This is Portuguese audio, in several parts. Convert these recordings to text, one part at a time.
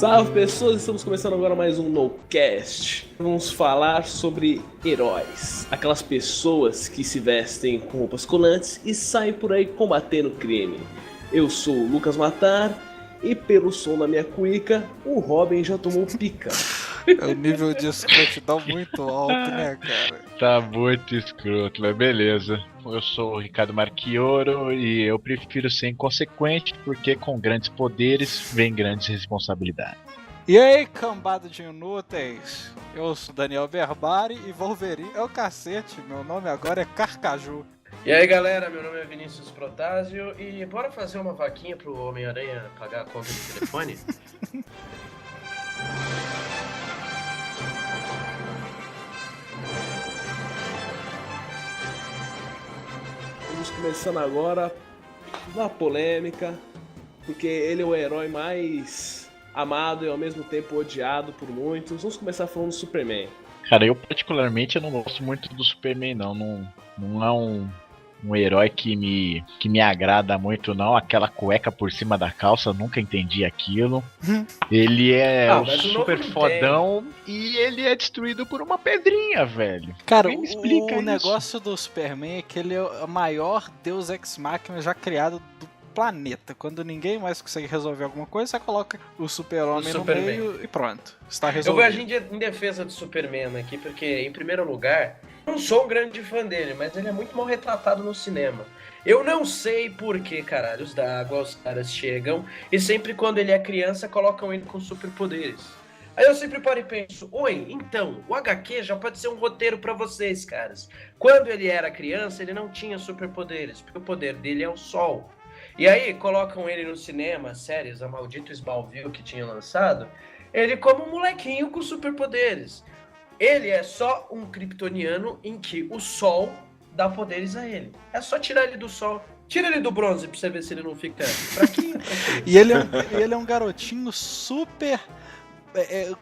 Salve pessoas, estamos começando agora mais um NoCast. Vamos falar sobre heróis, aquelas pessoas que se vestem com roupas colantes e saem por aí combatendo crime. Eu sou o Lucas Matar e pelo som da minha cuíca, o Robin já tomou pica. O nível de escrotidão muito alto, né, cara? Tá muito escroto, mas beleza. Eu sou o Ricardo Marchioro e eu prefiro ser inconsequente porque com grandes poderes vem grandes responsabilidades. E aí, cambada de inúteis? Eu sou Daniel Berbari e Wolverine é o cacete. Meu nome agora é Carcaju. E aí galera, meu nome é Vinícius Protásio e bora fazer uma vaquinha pro Homem-Aranha pagar a conta do telefone? Vamos começando agora uma polêmica, porque ele é o herói mais amado e ao mesmo tempo odiado por muitos. Vamos começar falando do Superman. Cara, eu particularmente eu não gosto muito do Superman, não. Não é um herói que me agrada muito, não. Aquela cueca por cima da calça, nunca entendi aquilo. Ele é super fodão e ele é destruído por uma pedrinha, velho. Cara, Quem me explica o isso? negócio do Superman é que ele é o maior Deus Ex Machina já criado do planeta. Quando ninguém mais consegue resolver alguma coisa, você coloca o Super-Homem no meio e pronto. Está Eu vou resolvido. agir em defesa do Superman aqui, porque, em primeiro lugar, não sou um grande fã dele, mas ele é muito mal retratado no cinema. Eu não sei por que, caralhos d'água, os caras chegam e sempre quando ele é criança colocam ele com superpoderes. Aí eu sempre paro e penso, oi, então, o HQ já pode ser um roteiro pra vocês, caras. Quando ele era criança, ele não tinha superpoderes, porque o poder dele é o sol. E aí colocam ele no cinema, séries, a maldito Smallville que tinha lançado, ele como um molequinho com superpoderes. Ele é só um kryptoniano em que o sol dá poderes a ele. É só tirar ele do sol. Tira ele do bronze pra você ver se ele não fica fraquinho. E ele é um garotinho super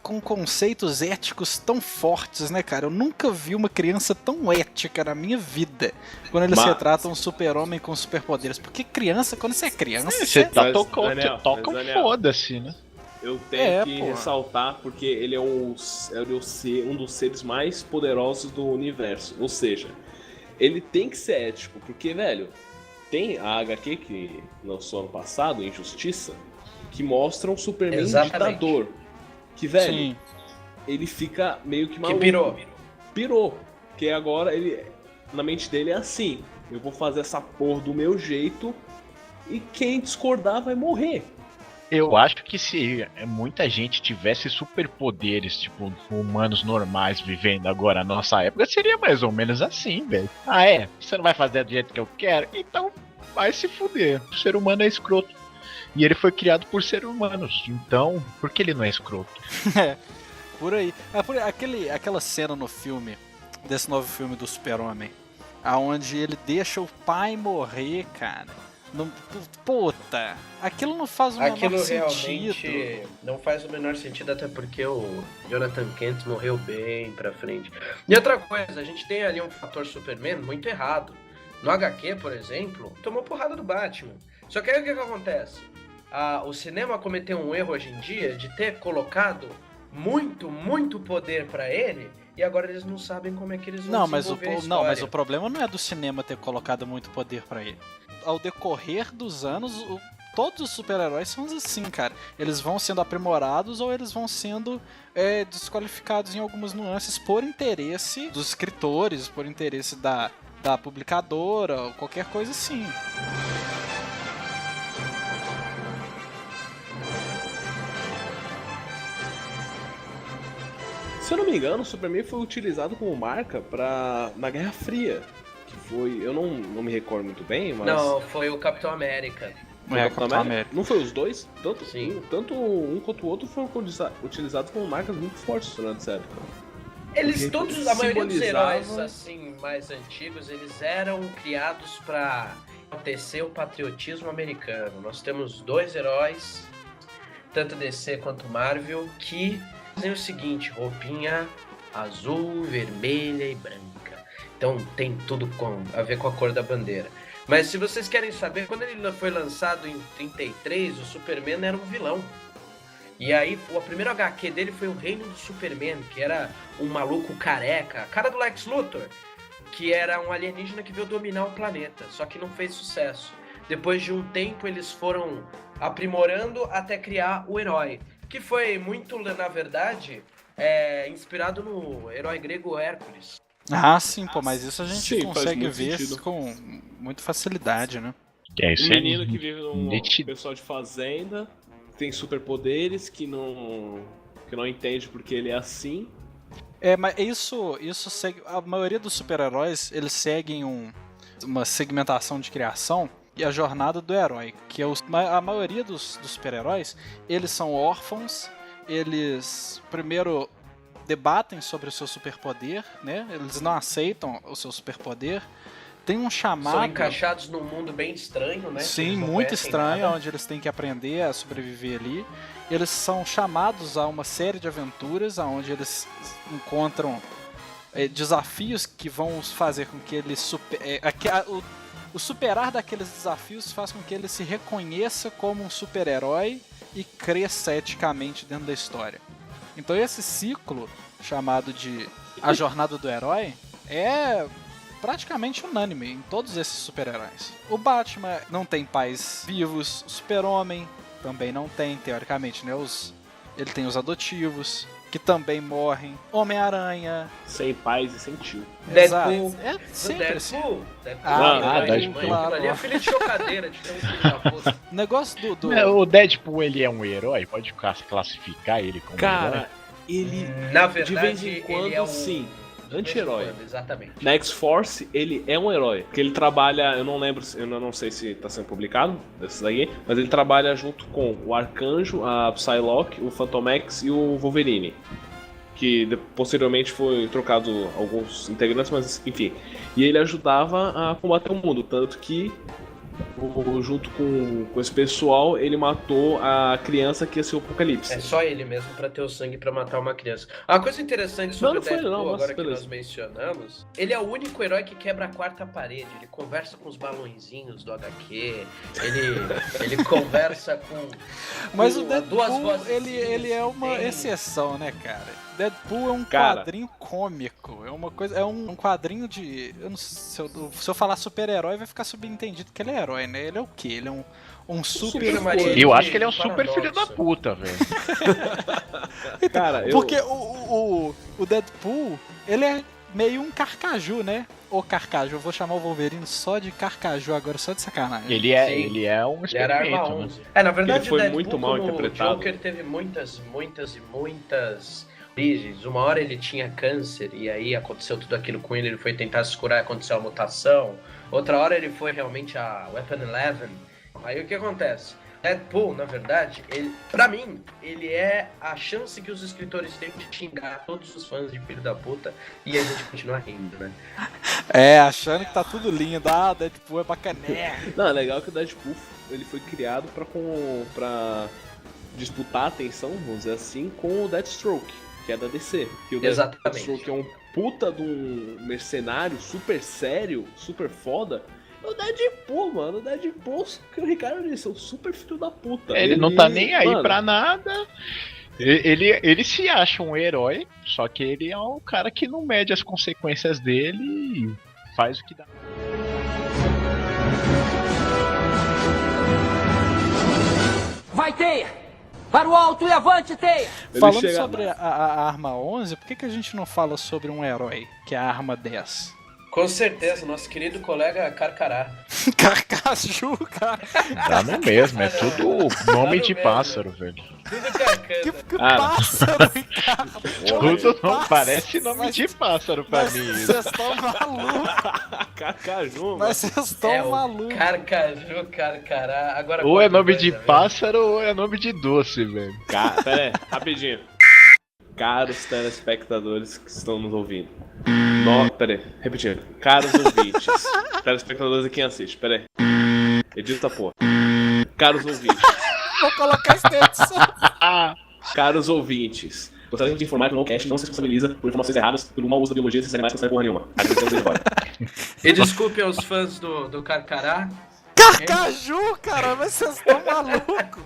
com conceitos éticos tão fortes, né, cara? Eu nunca vi uma criança tão ética na minha vida quando eles retratam um super-homem com superpoderes. Porque criança, quando você é criança... Você Mas, toca Daniel, foda-se, né? Eu tenho que porra. ressaltar porque ele é um dos seres mais poderosos do universo. Ou seja, ele tem que ser ético, porque, velho, tem a HQ que lançou ano passado, Injustiça, que mostra um Superman ditador. Que, velho, Sim. ele fica meio que maluco. Que Pirou. Porque agora ele, na mente dele é assim: eu vou fazer essa porra do meu jeito e quem discordar vai morrer. Eu acho que se muita gente tivesse superpoderes, tipo, humanos normais vivendo agora na nossa época, seria mais ou menos assim, velho. Ah, é? Você não vai fazer do jeito que eu quero? Então vai se fuder. O ser humano é escroto. E ele foi criado por seres humanos. Então, por que ele não é escroto? Por aí. Aquela cena no filme, desse novo filme do Super-Homem, aonde ele deixa o pai morrer, cara. Puta, aquilo não faz o menor sentido. Realmente não faz o menor sentido, até porque o Jonathan Kent morreu bem pra frente. E outra coisa, a gente tem ali um fator Superman muito errado. No HQ, por exemplo, tomou porrada do Batman. Só que aí o que acontece? O cinema cometeu um erro hoje em dia de ter colocado muito poder pra ele e agora eles não sabem como é que eles vão desenvolver a história. Não, mas o problema não é do cinema ter colocado muito poder pra ele. Ao decorrer dos anos, todos os super-heróis são assim, cara. Eles vão sendo aprimorados ou eles vão sendo desqualificados em algumas nuances por interesse dos escritores, por interesse da publicadora, ou qualquer coisa assim. Se eu não me engano, o Superman foi utilizado como marca na Guerra Fria. Que foi. Eu não me recordo muito bem, mas. Não, foi o Capitão América. Foi o Capitão América? Não foi os dois? Sim. Tanto um quanto o outro foram utilizados como marcas muito fortes durante essa época. Eles todos, a maioria dos heróis simbolizava- assim, mais antigos, eles eram criados pra enaltecer o patriotismo americano. Nós temos dois heróis, tanto DC quanto Marvel, que fazem o seguinte: roupinha azul, vermelha e branca. Então tem tudo a ver com a cor da bandeira. Mas se vocês querem saber, quando ele foi lançado em 33, o Superman era um vilão. E aí, o primeiro HQ dele foi o Reino do Superman, que era um maluco careca, a cara do Lex Luthor, que era um alienígena que veio dominar o planeta, só que não fez sucesso. Depois de um tempo, eles foram aprimorando até criar o herói, que foi muito, na verdade, inspirado no herói grego Hércules. Ah, sim, pô, mas isso a gente Sim, faz consegue muito ver sentido. com muita facilidade, né? Isso Um menino que vive num nítido. pessoal de fazenda, tem superpoderes, que não entende porque ele é assim. Mas isso segue. A maioria dos super-heróis, eles seguem uma segmentação de criação e a jornada do herói. Que a maioria dos super-heróis, eles são órfãos, eles primeiro debatem sobre o seu superpoder, né? Eles não aceitam o seu superpoder. Tem um chamado. São encaixados num mundo bem estranho, né? Sim, Eles não muito conhecem estranho, nada. onde eles têm que aprender a sobreviver ali. Eles são chamados a uma série de aventuras, onde eles encontram desafios que vão fazer com que eles o superar daqueles desafios faz com que ele se reconheça como um super-herói e cresça eticamente dentro da história. Então esse ciclo, chamado de A Jornada do Herói, é praticamente unânime em todos esses super-heróis. O Batman não tem pais vivos, o Super-Homem também não tem, teoricamente, né? Ele tem os adotivos, que também morrem. Homem-Aranha. Sem pais e sem tio. Deadpool. É O sempre assim. Deadpool. Deadpool, claro. Ali é filho de chocadeira, de ter um filho da puta. O negócio do... O Deadpool, ele é um herói? Pode classificar ele como herói? Cara, ele, Na de verdade, vez em quando, ele é um... sim, anti-herói. Exatamente. Na X-Force, ele é um herói. Porque ele trabalha, eu não lembro, eu não sei se tá sendo publicado, desses aí, mas ele trabalha junto com o Arcanjo, a Psylocke, o Phantom X e o Wolverine. Que posteriormente foi trocado alguns integrantes, mas enfim. E ele ajudava a combater o mundo, tanto que junto com esse pessoal, ele matou a criança que ia ser o Apocalipse. É só ele mesmo pra ter o sangue pra matar uma criança. Uma coisa interessante sobre Não o foi ele, Deadpool, não, mas agora que beleza. nós mencionamos, ele é o único herói que quebra a quarta parede. Ele conversa com os balõezinhos do HQ, ele conversa com Mas o duas Deadpool, vozes. ele é uma exceção, né, cara? Deadpool é um Cara. quadrinho cômico, é uma coisa, é um quadrinho de, eu não sei, se eu falar super-herói vai ficar subentendido que ele é herói, né? Ele é o quê? Ele é um super... Eu acho que ele é um super filho da puta, velho. Cara, Porque o Deadpool, ele é meio um carcaju, né? Ou carcaju, eu vou chamar o Wolverine só de carcaju agora, só de sacanagem. Ele é um Ele era arma experimento, né? 11. Na verdade, Ele foi o Deadpool, muito mal como interpretado. O Joker teve muitas origens. Uma hora ele tinha câncer e aí aconteceu tudo aquilo com ele foi tentar se curar e aconteceu a mutação. Outra hora ele foi realmente a Weapon 11. Aí o que acontece? Deadpool, na verdade, pra mim, ele é a chance que os escritores têm de xingar todos os fãs de filho da puta e a gente continuar rindo, né? Achando que tá tudo lindo, Deadpool é bacané. Não, é legal que o Deadpool ele foi criado pra disputar a atenção, vamos dizer assim, com o Deathstroke, que é da DC. Que o Exatamente. Deathstroke é um puta de um mercenário super sério, super foda. O Deadpool, mano, o Deadpool, que o Ricardo disse, é um super filho da puta. Ele não tá nem aí mano, pra nada. Ele se acha um herói, só que ele é um cara que não mede as consequências dele e faz o que dá. Vai, Teia! Para o alto e avante, Teia! ele Falando chega- sobre a arma 11, por que a gente não fala sobre um herói, que é a arma 10? Com certeza, nosso querido colega Carcará. Carcaju, cara. Dá no mesmo, é tudo nome de mesmo. pássaro, velho. Tudo carcana. Que Ah. pássaro, cara. Tudo não Pássaro, parece nome mas- de pássaro pra Mas mim. vocês estão malucos. Cacaju, mano. Mas vocês estão o malucos. Carcaju, Carcará. Agora Ou é qualquer nome coisa, de velho. pássaro ou é nome de doce, velho. Pera aí, rapidinho. Caros telespectadores que estão nos ouvindo. Pera aí, repetindo. Caros ouvintes. Telespectadores e quem assiste, pera aí. Edita, porra. Caros ouvintes. Vou colocar isso na edição. Caros ouvintes. Gostaria de informar que o NoCast não se responsabiliza por informações erradas pelo mau uso da biologia desses animais que não serve porra nenhuma. Agradecemos desde agora. E desculpe aos fãs do Carcará. Carcaju, cara, mas vocês estão malucos.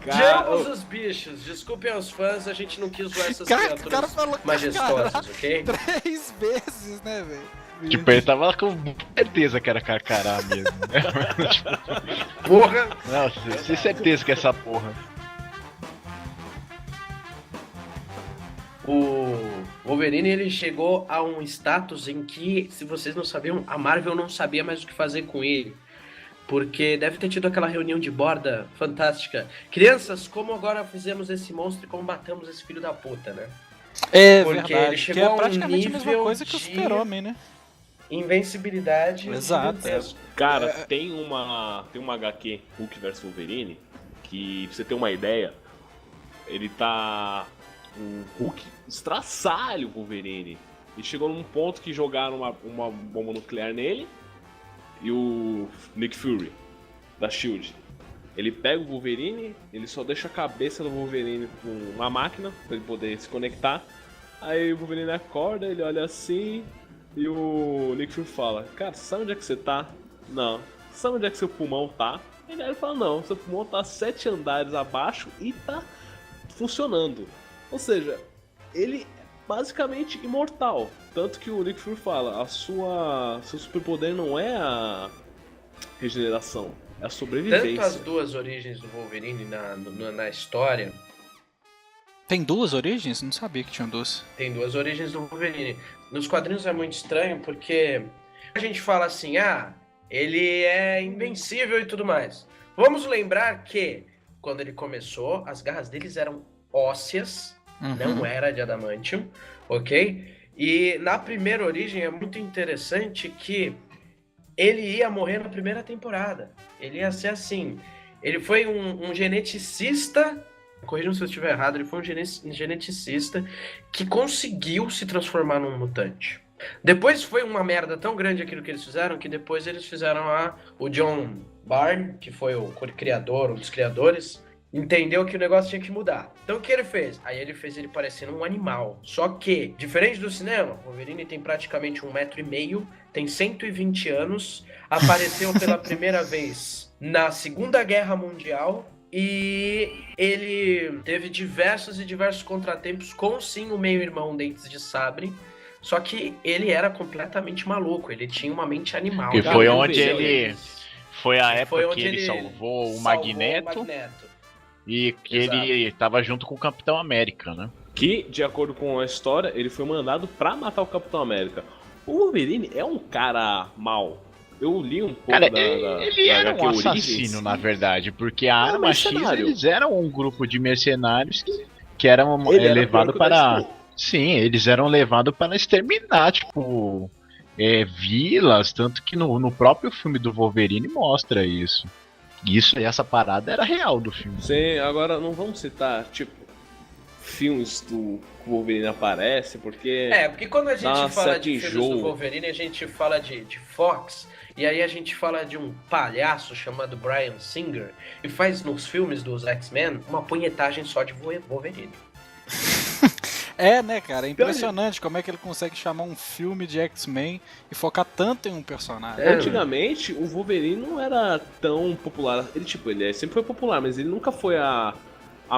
Cara, ambos os bichos, desculpem aos fãs, a gente não quis usar essas O cara criaturas falou majestosas, carcará ok? 3 vezes, né, velho? Tipo, ele tava com certeza que era carcará mesmo, né? Porra! Nossa, sem certeza que é essa porra. O Wolverine, ele chegou a um status em que, se vocês não sabiam, a Marvel não sabia mais o que fazer com ele. Porque deve ter tido aquela reunião de borda fantástica. Crianças, como agora fizemos esse monstro e como matamos esse filho da puta, né? É Porque verdade, ele chegou que é a um praticamente a mesma nível coisa que o de- Super-Homem, né? Invencibilidade. Exato. gigantesco. cara, tem uma HQ, Hulk vs Wolverine, que pra você ter uma ideia, ele tá um Hulk estraçalho Wolverine. E chegou num ponto que jogaram uma bomba nuclear nele e o Nick Fury, da SHIELD. Ele pega o Wolverine, ele só deixa a cabeça do Wolverine com uma máquina pra ele poder se conectar. Aí o Wolverine acorda, ele olha assim e o Nick Fury fala: cara, sabe onde é que você tá? Não. Sabe onde é que seu pulmão tá? Ele fala: não, seu pulmão tá 7 andares abaixo e tá funcionando. Ou seja, ele é basicamente imortal. Tanto que o Nick Fury fala: seu superpoder não é a regeneração, é a sobrevivência. Tanto as duas origens do Wolverine na história, Tem 2 origens? Não sabia que tinham 2. tem duas origens do Wolverine. Nos quadrinhos é muito estranho porque a gente fala assim, ele é invencível e tudo mais. Vamos lembrar que quando ele começou, as garras deles eram ósseas, não era de adamantium, ok? E na primeira origem é muito interessante que ele ia morrer na primeira temporada. Ele ia ser assim. Ele foi um geneticista, corrijam se eu estiver errado, ele foi um geneticista que conseguiu se transformar num mutante. Depois foi uma merda tão grande aquilo que eles fizeram, que depois eles fizeram o John Byrne, que foi o criador, um dos criadores, entendeu que o negócio tinha que mudar. Então o que ele fez? Aí ele fez ele parecendo um animal. Só que, diferente do cinema, o Wolverine tem praticamente 1,5 metro, tem 120 anos, apareceu pela primeira vez na Segunda Guerra Mundial e ele teve diversos contratempos com sim o meio-irmão Dentes de Sabre. Só que ele era completamente maluco, ele tinha uma mente animal. Que Cara, foi eu onde vejo ele... eles. Foi a época Foi que onde ele salvou o Magneto e que Exato. ele tava junto com o Capitão América, né? Que, de acordo com a história, ele foi mandado pra matar o Capitão América. O Wolverine é um cara mau. Eu li um pouco Cara, da ele era HQ um Origins. assassino, na verdade, porque a Arma X, mercenário. eles eram um grupo de mercenários que eram Ele era levados pior que o para... Deadpool. Sim, eles eram levados para exterminar, tipo, vilas, tanto que no próprio filme do Wolverine mostra isso. Isso e essa parada era real do filme. Sim, agora não vamos citar, tipo, filmes do que o Wolverine aparece, porque... Porque quando a gente Dá fala certo de filmes enjoo. do Wolverine, a gente fala de Fox, e aí a gente fala de um palhaço chamado Bryan Singer, e faz nos filmes dos X-Men uma punhetagem só de Wolverine. É, né, cara? É impressionante como é que ele consegue chamar um filme de X-Men e focar tanto em um personagem. Antigamente, o Wolverine não era tão popular. Ele sempre foi popular, mas ele nunca foi a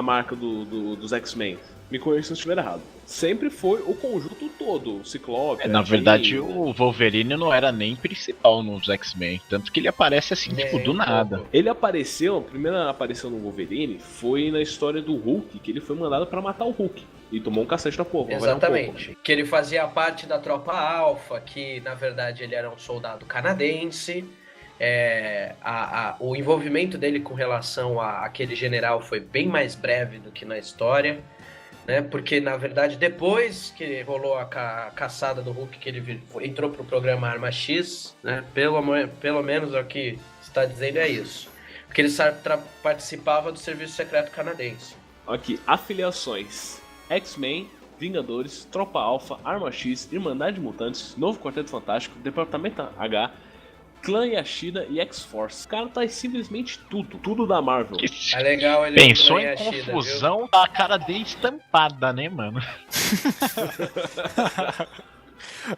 marca dos X-Men. Me corrija se eu estiver errado. Sempre foi o conjunto todo, o Ciclope. Na a verdade, Jean. o Wolverine não era nem principal nos X-Men, tanto que ele aparece assim, tipo, do nada. Ele apareceu, a primeira aparição no Wolverine foi na história do Hulk, que ele foi mandado pra matar o Hulk. E tomou um cacete da porra. Exatamente. Que ele fazia parte da tropa Alpha, que na verdade ele era um soldado canadense. O envolvimento dele com relação àquele general foi bem mais breve do que na história, né? Porque na verdade depois que rolou a caçada do Hulk, que ele entrou pro programa Arma X, né? Pelo menos é o que está dizendo é isso. Porque ele participava do Serviço Secreto Canadense. Aqui, afiliações: X-Men, Vingadores, Tropa Alpha, Arma X, Irmandade Mutantes, Novo Quarteto Fantástico, Departamento H, Clã Yashida e X-Force. O cara tá em simplesmente tudo da Marvel. É legal ele Pensou em Yashida, confusão, a cara dele estampada, né, mano?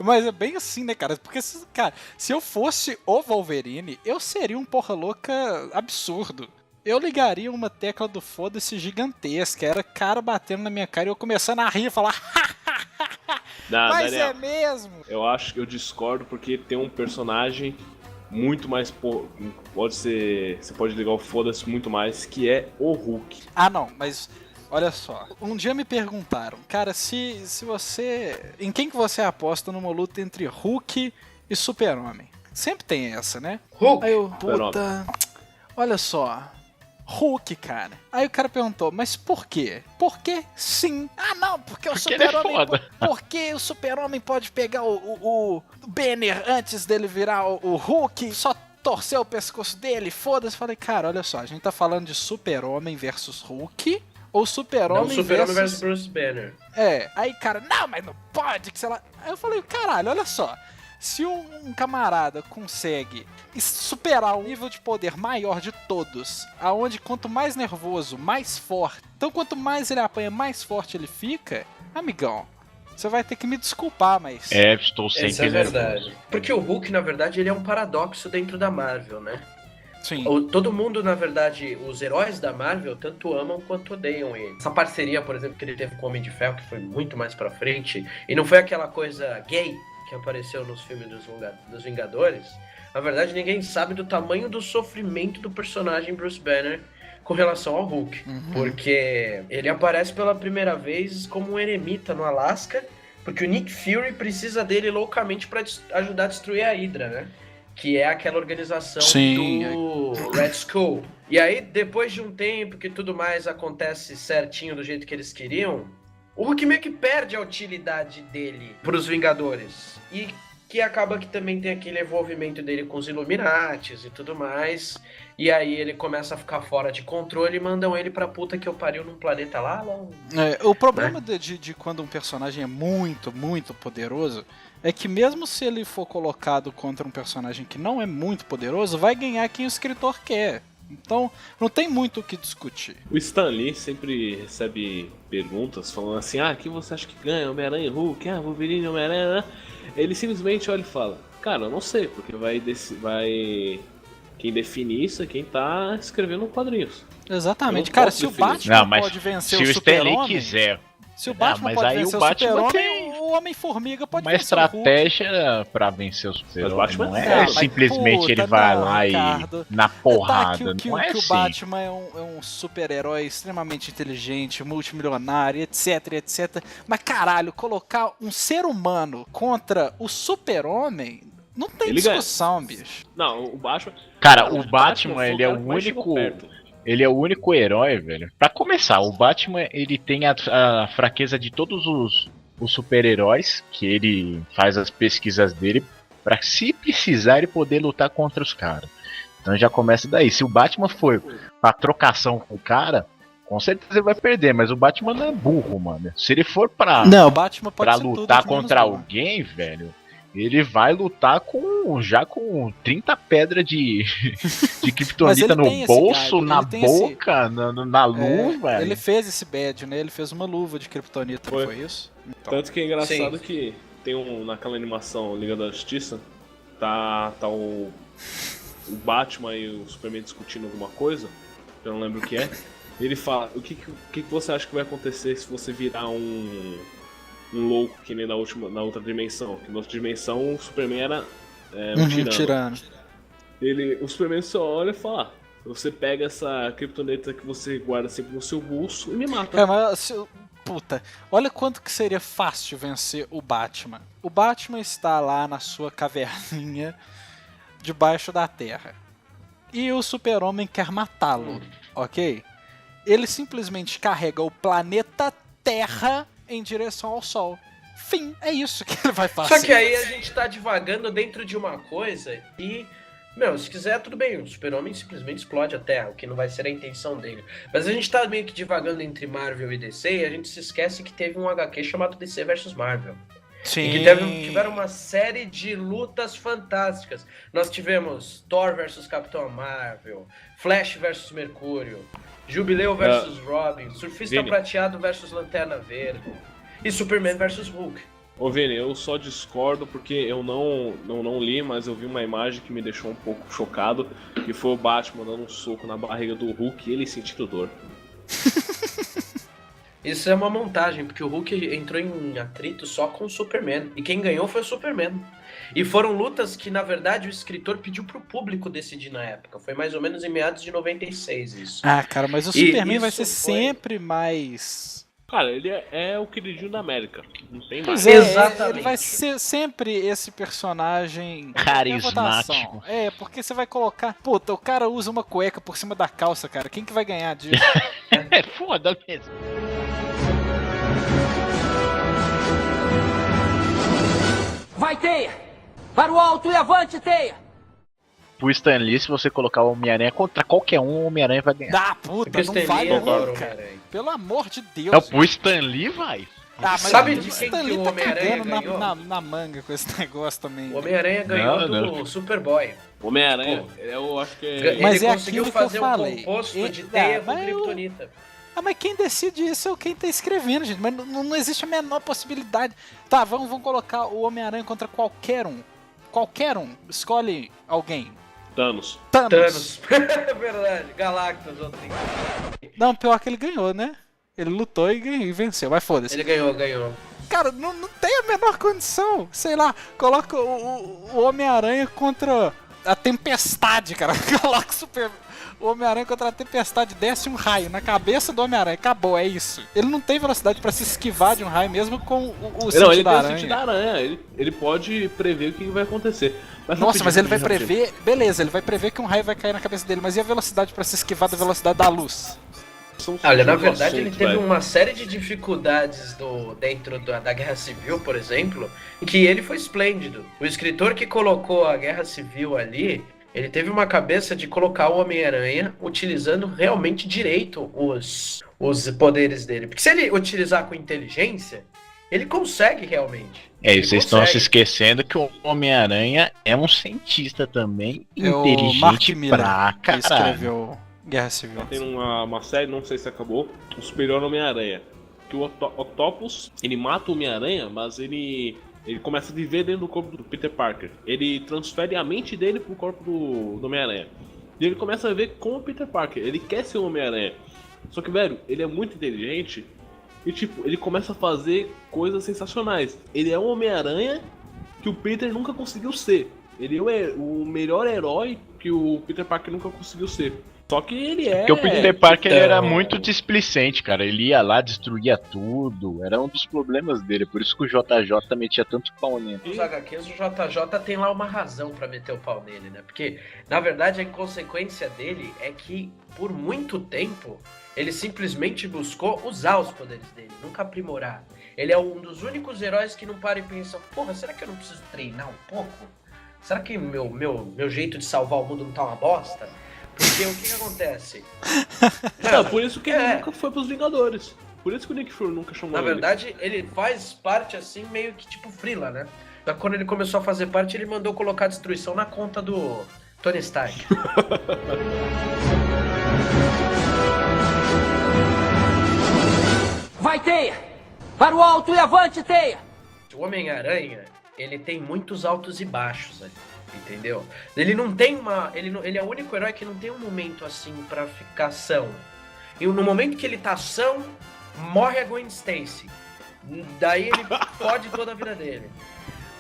Mas é bem assim, né, cara? Porque, cara, se eu fosse o Wolverine, eu seria um porra louca absurdo. eu ligaria uma tecla do foda-se gigantesca. Era cara batendo na minha cara e eu começando a rir e falar, Não, mas Daniel, é mesmo? eu acho que eu discordo porque tem um personagem muito mais. Pode ser. Você pode ligar o foda-se muito mais, que é o Hulk. Ah, não, mas olha só. Um dia me perguntaram, cara, se você. Em quem que você aposta numa luta entre Hulk e Super-Homem? Sempre tem essa, né? Hulk! Aí eu, puta. Olha só. Hulk, cara. Aí o cara perguntou, mas por quê? Porque sim. Ah, não, porque o Porque ele é Super-Homem. foda. Porque o Super-Homem pode pegar o Banner antes dele virar o Hulk, só torcer o pescoço dele, foda-se. Falei, cara, olha só, a gente tá falando de Super-Homem versus Hulk ou Não, Super-Homem Super-Homem versus... versus Bruce Banner. Aí, cara, não, mas não pode, que sei lá. Aí eu falei, caralho, olha só. Se um camarada consegue superar o nível de poder maior de todos, aonde quanto mais nervoso, mais forte. Então quanto mais ele apanha, mais forte ele fica, amigão, você vai ter que me desculpar, mas... Estou sempre Isso é nervoso. verdade. Porque o Hulk, na verdade, ele é um paradoxo dentro da Marvel, né? Sim. Todo mundo, na verdade, os heróis da Marvel tanto amam quanto odeiam ele. Essa parceria, por exemplo, que ele teve com o Homem de Ferro, que foi muito mais pra frente, e não foi aquela coisa gay que apareceu nos filmes dos Vingadores. Na verdade, ninguém sabe do tamanho do sofrimento do personagem Bruce Banner com relação ao Hulk. Porque ele aparece pela primeira vez como um eremita no Alasca, porque o Nick Fury precisa dele loucamente pra ajudar a destruir a Hydra, né? Que é aquela organização Sim. do Red Skull. E aí, depois de um tempo que tudo mais acontece certinho do jeito que eles queriam, o Hulk meio que perde a utilidade dele pros Vingadores. E que acaba que também tem aquele envolvimento dele com os Illuminatis e tudo mais. E aí ele começa a ficar fora de controle e mandam ele pra puta que eu pariu num planeta lá. O problema de quando um personagem é muito, muito poderoso é que mesmo se ele for colocado contra um personagem que não é muito poderoso, vai ganhar quem o escritor quer. Então, não tem muito o que discutir. O Stan Lee sempre recebe perguntas falando assim: quem você acha que ganha? Homem-Aranha, Hulk, Wolverine, Homem-Aranha, né? Ele simplesmente olha e fala: cara, eu não sei, porque quem define isso é quem tá escrevendo quadrinhos. Exatamente. Eu não Cara, posso se o definir. Batman Não, mas pode vencer se o o Stan Lee Super-Homem... quiser Se o Batman mas pode aí vencer o o Batman Super-Homem, tem o Homem-Formiga pode uma vencer o Hulk. estratégia pra vencer o Super-Homem. Batman Não é é foda. simplesmente Puta, ele vai não, lá Ricardo. e na porrada. Que não é o assim. Batman é um super-herói extremamente inteligente, multimilionário, etc, etc. Mas caralho, colocar um ser humano contra o Super-Homem não tem Ele ganha. discussão, bicho. Não, o Batman. Cara, o Batman, foi ele é cara o que mais chegou único. perto. Ele é o único herói, velho. Pra começar, o Batman ele tem a fraqueza de todos os super-heróis, que ele faz as pesquisas dele pra, se precisar, ele poder lutar contra os caras. Então já começa daí. Se o Batman for pra trocação com o cara, com certeza ele vai perder, mas o Batman não é burro, mano. Se ele for pra, Não, o Batman pode pra ser tudo lutar de menos contra burro. alguém, velho, ele vai lutar já com 30 pedras de kryptonita ele tem no esse bolso, gado, na ele tem esse- boca, na luva. Ele fez esse badge, né? Ele fez uma luva de kryptonita, Foi. não foi isso? Então. Tanto que é engraçado Sim. que tem naquela animação Liga da Justiça, tá o Batman e o Superman discutindo alguma coisa, eu não lembro o que é. Ele fala: o que você acha que vai acontecer se você virar um louco que nem na outra dimensão? Que na outra dimensão o Superman era um tirano. O Superman só olha e fala: você pega essa kryptonita que você guarda sempre no seu bolso e me mata. Mas puta, olha quanto que seria fácil vencer o Batman. O Batman está lá na sua caverninha debaixo da terra. E o Super-Homem quer matá-lo, ok? Ele simplesmente carrega o planeta Terra em direção ao Sol. Fim, é isso que ele vai fazer. Só que aí a gente tá divagando dentro de uma coisa e... se quiser, tudo bem, o Super-Homem simplesmente explode a Terra, o que não vai ser a intenção dele. Mas a gente tá meio que divagando entre Marvel e DC e a gente se esquece que teve um HQ chamado DC vs Marvel. Sim. E que tiveram uma série de lutas fantásticas. Nós tivemos Thor vs Capitão Marvel, Flash vs Mercúrio, Jubileu vs Robin, Surfista Vini. Prateado vs Lanterna Verde e Superman vs Hulk. Ô Vini, eu só discordo porque eu não li, mas eu vi uma imagem que me deixou um pouco chocado, que foi o Batman dando um soco na barriga do Hulk e ele sentindo dor. Isso é uma montagem, porque o Hulk entrou em atrito só com o Superman. E quem ganhou foi o Superman. E foram lutas que, na verdade, o escritor pediu pro público decidir na época. Foi mais ou menos em meados de 96 isso. Ah, cara, mas o E Superman vai isso ser foi- sempre mais... Cara, ele é o queridinho da América. Não tem mais. Pois é, Exatamente. ele vai ser sempre esse personagem Carismático. qualquer votação. É, porque você vai colocar... Puta, o cara usa uma cueca por cima da calça, cara. Quem que vai ganhar disso? É foda mesmo. Vai, Teia! Para o alto e avante, Teia! Pro Stan Lee, se você colocar o Homem-Aranha contra qualquer um, o Homem-Aranha vai ganhar. Ah, puta, Porque o não Stan vai Lee adora o nunca. Homem-Aranha. Pelo amor de Deus. Não, pro Stan Lee vai. Ah, mas Sabe o de quem Stan que Lee o tá Homem-Aranha cagando ganhou? na manga com esse negócio também. O Homem-Aranha ganhou Não, do Superboy. Homem-Aranha, Pô. eu acho que Ele Mas é conseguiu aquilo que eu fazer falei. um composto de Ah, teia com mas eu- kryptonita. Ah, mas quem decide isso é quem tá escrevendo, gente. Mas não existe a menor possibilidade. Tá, vamos colocar o Homem-Aranha contra qualquer um. Qualquer um. Escolhe alguém. Thanos. Thanos. Thanos. É verdade. Galactus, outro. Não, pior que ele ganhou, né? Ele lutou e ganhou, e venceu, mas foda-se. Ele ganhou. Cara, não tem a menor condição. Sei lá, coloca o Homem-Aranha contra a Tempestade, cara. Coloca o Homem-Aranha contra a Tempestade, desce um raio na cabeça do Homem-Aranha. Acabou, é isso. Ele não tem velocidade pra se esquivar de um raio, mesmo com o Não, sentido ele da tem o aranha. sentido da aranha. Ele pode prever o que vai acontecer. Nossa, mas ele vai rapidinho. prever... Beleza, ele vai prever que um raio vai cair na cabeça dele, mas e a velocidade pra se esquivar da velocidade da luz? São Olha, na sentidos do verdade ele assunto, teve velho. uma série de dificuldades dentro da Guerra Civil, por exemplo, em que ele foi esplêndido. O escritor que colocou a Guerra Civil ali, ele teve uma cabeça de colocar o Homem-Aranha utilizando realmente direito os poderes dele. Porque se ele utilizar com inteligência, ele consegue realmente. É, e Ele vocês estão se consegue. esquecendo que o Homem-Aranha é um cientista também, É o Mark inteligente Miller pra que caralho. escreveu Guerra Civil. Tem uma série, não sei se acabou, o Superior Homem-Aranha. Que o Octopus, ele mata o Homem-Aranha, mas ele começa a viver dentro do corpo do Peter Parker. Ele transfere a mente dele pro corpo do Homem-Aranha. E ele começa a ver com o Peter Parker. Ele quer ser o Homem-Aranha. Só que, velho, ele é muito inteligente. E, tipo, ele começa a fazer coisas sensacionais. Ele é um Homem-Aranha que o Peter nunca conseguiu ser. Ele é o melhor herói que o Peter Parker nunca conseguiu ser. Só que ele é... Porque o Peter Parker ele era então- muito displicente, cara. Ele ia lá, destruía tudo. Era um dos problemas dele. Por isso que o JJ metia tanto pau nele. Nos HQs, o JJ tem lá uma razão pra meter o pau nele, né? Porque, na verdade, a consequência dele é que, por muito tempo, ele simplesmente buscou usar os poderes dele, nunca aprimorar. Ele é um dos únicos heróis que não para e pensa, porra, será que eu não preciso treinar um pouco? Será que meu jeito de salvar o mundo não tá uma bosta? Porque o que acontece? Não, por isso que ele É. nunca foi pros Vingadores. Por isso que o Nick Fury nunca chamou Na ele. verdade, ele faz parte assim, meio que tipo frila, né? Mas quando ele começou a fazer parte, ele mandou colocar a destruição na conta do Tony Stark. Vai, Teia! Para o alto e avante, Teia! O Homem-Aranha, ele tem muitos altos e baixos ali, entendeu? Ele não tem uma... Ele é o único herói que não tem um momento assim pra ficar são. E no momento que ele tá são, morre a Gwen Stacy. Daí ele fode toda a vida dele.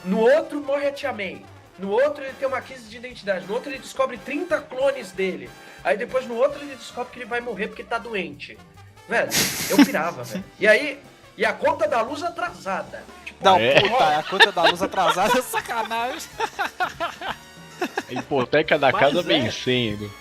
No outro, morre a Tia May. No outro, ele tem uma crise de identidade. No outro, ele descobre 30 clones dele. Aí depois, no outro, ele descobre que ele vai morrer porque tá doente. Velho, eu pirava, velho. E aí... E a conta da luz atrasada. Tipo, Não, É. puta, a conta da luz atrasada é sacanagem. A hipoteca da Mas casa é. vencendo.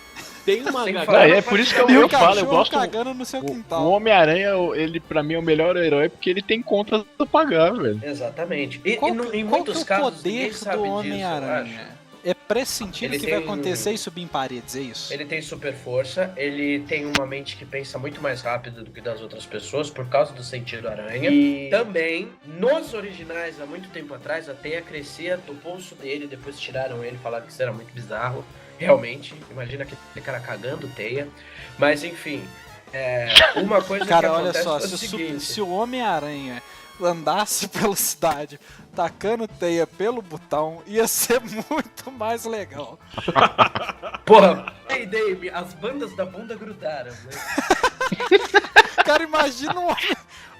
Tem uma Sem HQ... falar É por isso que eu E o falo, eu cachorro gosto. cagando no seu O quintal. Homem-Aranha, ele pra mim é o melhor herói porque ele tem contas pra pagar, velho. Exatamente. E, Qual, em qual muitos que é o casos, ninguém poder sabe do disso, eu Homem-Aranha? acho. É pressentir Ele o que vai tem- acontecer e subir em paredes, é isso? Ele tem super força, ele tem uma mente que pensa muito mais rápido do que das outras pessoas por causa do sentido aranha. E também, nos originais, há muito tempo atrás, a teia crescia do pulso dele, depois tiraram ele, falaram que isso era muito bizarro. Realmente, imagina aquele cara cagando teia. Mas enfim, uma coisa que Cara, olha acontece só, é o se seguinte... o Homem-Aranha andasse pela cidade tacando teia pelo botão, ia ser muito mais legal. Porra, hey Dave, as bandas da bunda grudaram, né? Cara, imagina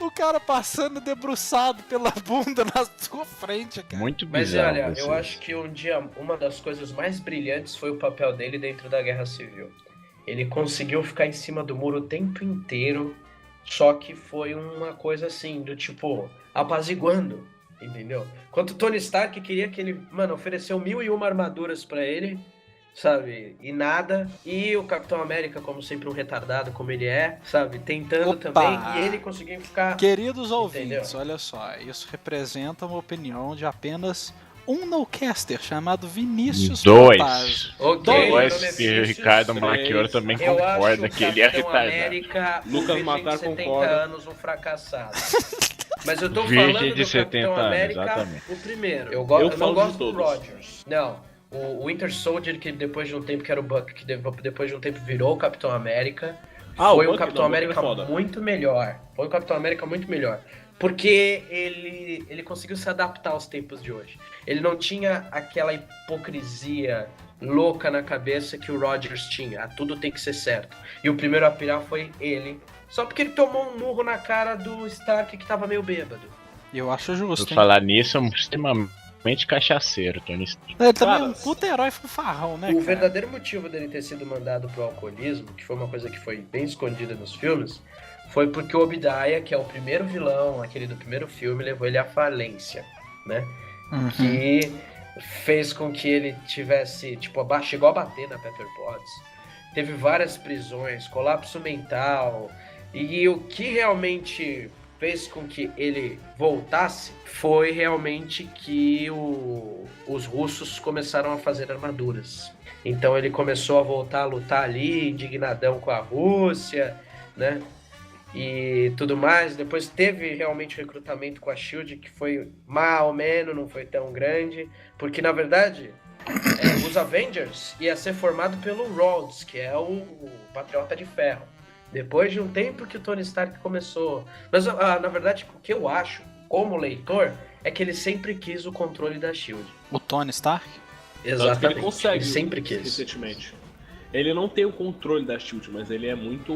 o cara passando debruçado pela bunda na sua frente, cara. Muito Mas bizarro. olha, eu vocês. acho que um dia uma das coisas mais brilhantes foi o papel dele dentro da Guerra Civil. Ele conseguiu ficar em cima do muro o tempo inteiro, só que foi uma coisa assim, do tipo, apaziguando, entendeu? Enquanto o Tony Stark queria que ele, ofereceu 1001 armaduras pra ele, sabe? E nada. E o Capitão América, como sempre um retardado como ele é, sabe? Tentando Opa! também, e ele conseguiu ficar... Queridos ouvintes, Entendeu? olha só, isso representa uma opinião de apenas um nocaster chamado Vinícius Dois. Protásio. Ok, Dois, meu nome é e o Vinícius. Ricardo três. Maquioro também Eu acho concorda o que ele é Capitão retardado. América, Lucas virgem Matar de 70 concorda. anos, um fracassado. Mas eu tô Virgem falando de do 70 Capitão anos, América, exatamente. o primeiro. Eu Eu não falo gosto de do todos. Rogers. Não. O Winter Soldier, que depois de um tempo que era o Buck, que depois de um tempo virou o Capitão América, foi um Bucky Capitão não, o Bucky América é foda. muito melhor. Foi um Capitão América muito melhor. Porque ele conseguiu se adaptar aos tempos de hoje. Ele não tinha aquela hipocrisia louca na cabeça que o Rogers tinha. Tudo tem que ser certo. E o primeiro a pirar foi ele. Só porque ele tomou um murro na cara do Stark que tava meio bêbado. E eu acho Por justo, hein? falar nisso, é um extremamente cachaceiro, Tony Stark. Ele também é Cara, um puta herói fanfarrão, né, O cara? verdadeiro motivo dele ter sido mandado pro alcoolismo, que foi uma coisa que foi bem escondida nos filmes, foi porque o Obadiah, que é o primeiro vilão, aquele do primeiro filme, levou ele à falência, né? Uhum. Que fez com que ele tivesse, tipo, chegou a bater na Pepper Potts. Teve várias prisões, colapso mental. E o que realmente fez com que ele voltasse foi realmente que os russos começaram a fazer armaduras. Então ele começou a voltar a lutar ali, indignadão com a Rússia, né? E tudo mais. Depois teve realmente recrutamento com a SHIELD, que foi mais ou menos, não foi tão grande. Porque, na verdade, os Avengers ia ser formado pelo Rhodes, que é o Patriota de Ferro. Depois de um tempo que o Tony Stark começou... Mas, na verdade, o que eu acho, como leitor, é que ele sempre quis o controle da SHIELD. O Tony Stark? Tanto que Exatamente. ele consegue Ele sempre quis. recentemente. Ele não tem o controle da SHIELD, mas ele é muito...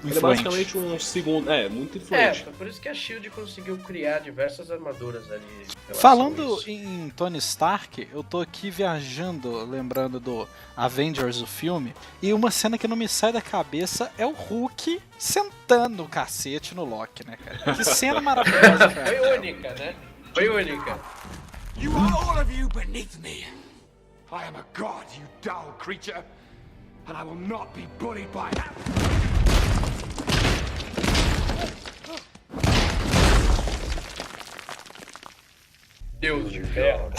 Ele é Influente. basicamente um segundo... muito É, influente. foi por isso que a SHIELD conseguiu criar diversas armaduras ali. em relação a Falando isso. em Tony Stark, eu tô aqui viajando, lembrando do Avengers, o filme, e uma cena que não me sai da cabeça é o Hulk sentando o cacete no Loki, né, cara? Que cena maravilhosa, cara. Foi única, né? Foi única. You are all of you beneath me. I am a god, you dull creature, and I will not be bullied by that. Deus de ferro.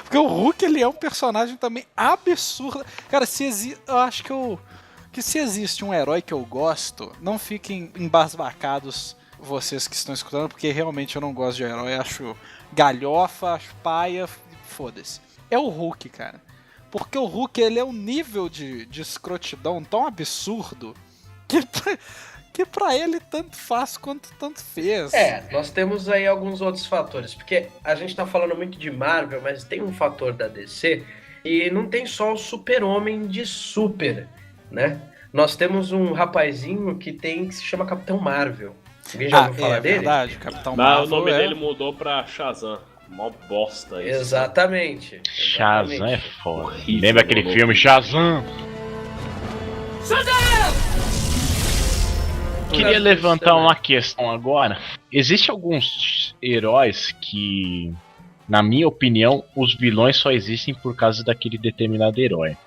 Porque o Hulk, ele é um personagem também absurdo. Cara, eu acho que se existe um herói que eu gosto, não fiquem embasbacados vocês que estão escutando, porque realmente eu não gosto de herói, acho galhofa, acho paia, foda-se. É o Hulk, cara. Porque o Hulk, ele é um nível de escrotidão tão absurdo que pra ele tanto faz quanto tanto fez. Nós temos aí alguns outros fatores, porque a gente tá falando muito de Marvel, mas tem um fator da DC, e não tem só o super-homem de super, né? Nós temos um rapazinho que se chama Capitão Marvel. Alguém já ouviu falar dele? Verdade, Capitão Não, Marvel o nome é... dele mudou pra Shazam. Mó bosta isso. Exatamente. Shazam é foda. Horrível, Lembra aquele maluco. filme Shazam? Queria levantar uma questão agora. Existem alguns heróis que, na minha opinião, os vilões só existem por causa daquele determinado herói.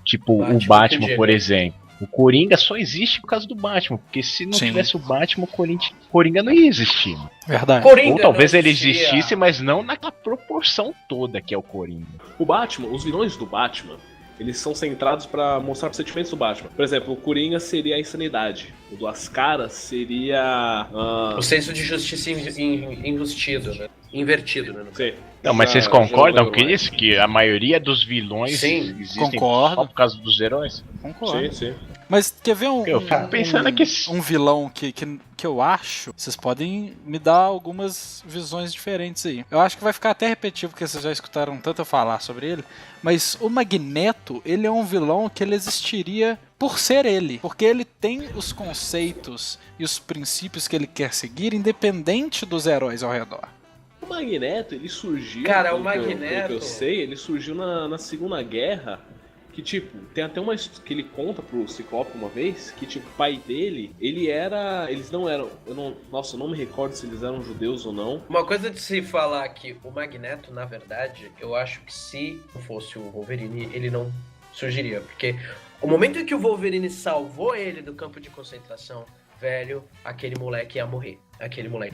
Tipo o Batman, por exemplo. O Coringa só existe por causa do Batman, porque se não Sim. tivesse o Batman, o Coringa não ia existir. Verdade. Coringa Ou talvez não ele existia. existisse, mas não naquela proporção toda que é o Coringa. O Batman, os vilões do Batman, eles são centrados pra mostrar pra ser diferentes do Batman. Por exemplo, o Coringa seria a insanidade. O Duas Caras seria... O senso de justiça invertido, né? Invertido, né? Não sei. Não, mas Já- vocês já concordam não com lembro mais. isso? Que a maioria dos vilões Sim, existem concordo. só por causa dos heróis? Concordo. Sim, sim. Mas quer ver Eu fico pensando que um vilão que eu acho? Vocês podem me dar algumas visões diferentes aí. Eu acho que vai ficar até repetitivo, porque vocês já escutaram tanto eu falar sobre ele. Mas o Magneto, ele é um vilão que ele existiria por ser ele. Porque ele tem os conceitos e os princípios que ele quer seguir, independente dos heróis ao redor. O Magneto, ele surgiu, Cara, o pelo que Magneto- eu sei, ele surgiu na Segunda Guerra, que tipo, tem até uma que ele conta pro Ciclope uma vez, que tipo, o pai dele, eles não eram, nossa, eu não me recordo se eles eram judeus ou não. Uma coisa de se falar que o Magneto, na verdade, eu acho que se não fosse o Wolverine, ele não surgiria. Porque o momento em que o Wolverine salvou ele do campo de concentração, velho, aquele moleque ia morrer.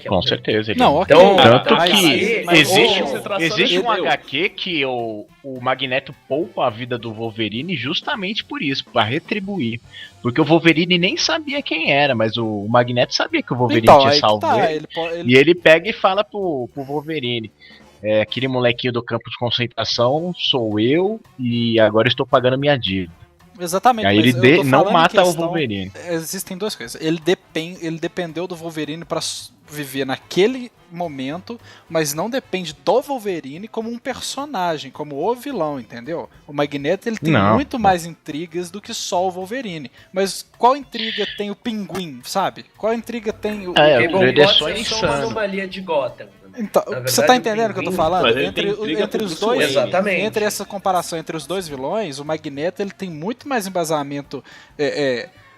Com certeza. Ele... Não, ok. Então, Tanto mas- que mas- existe um Entendeu? HQ que o Magneto poupa a vida do Wolverine justamente por isso, pra retribuir. Porque o Wolverine nem sabia quem era, mas o Magneto sabia que o Wolverine Então, tinha aí que salvo tá. ele. Ele E ele pega e fala pro Wolverine: aquele molequinho do campo de concentração sou eu e agora estou pagando minha dívida. Exatamente. Aí mas ele eu tô não falando em mata o questão- Wolverine. Existem duas coisas. Ele dependeu do Wolverine pra viver naquele momento, mas não depende do Wolverine como um personagem, como o vilão, entendeu? O Magneto ele tem Não. muito mais intrigas do que só o Wolverine. Mas qual intriga tem o Pinguim, sabe? Qual intriga tem o... É, Porque ele é pode só ser só uma insano. anomalia de Gotham. Então, Na você verdade, tá o entendendo o que eu tô Pinguim- falando? Mas ele tem Entre, intriga entre com os Bruce dois, Wayne. Exatamente. entre essa comparação entre os dois vilões, o Magneto ele tem muito mais embasamento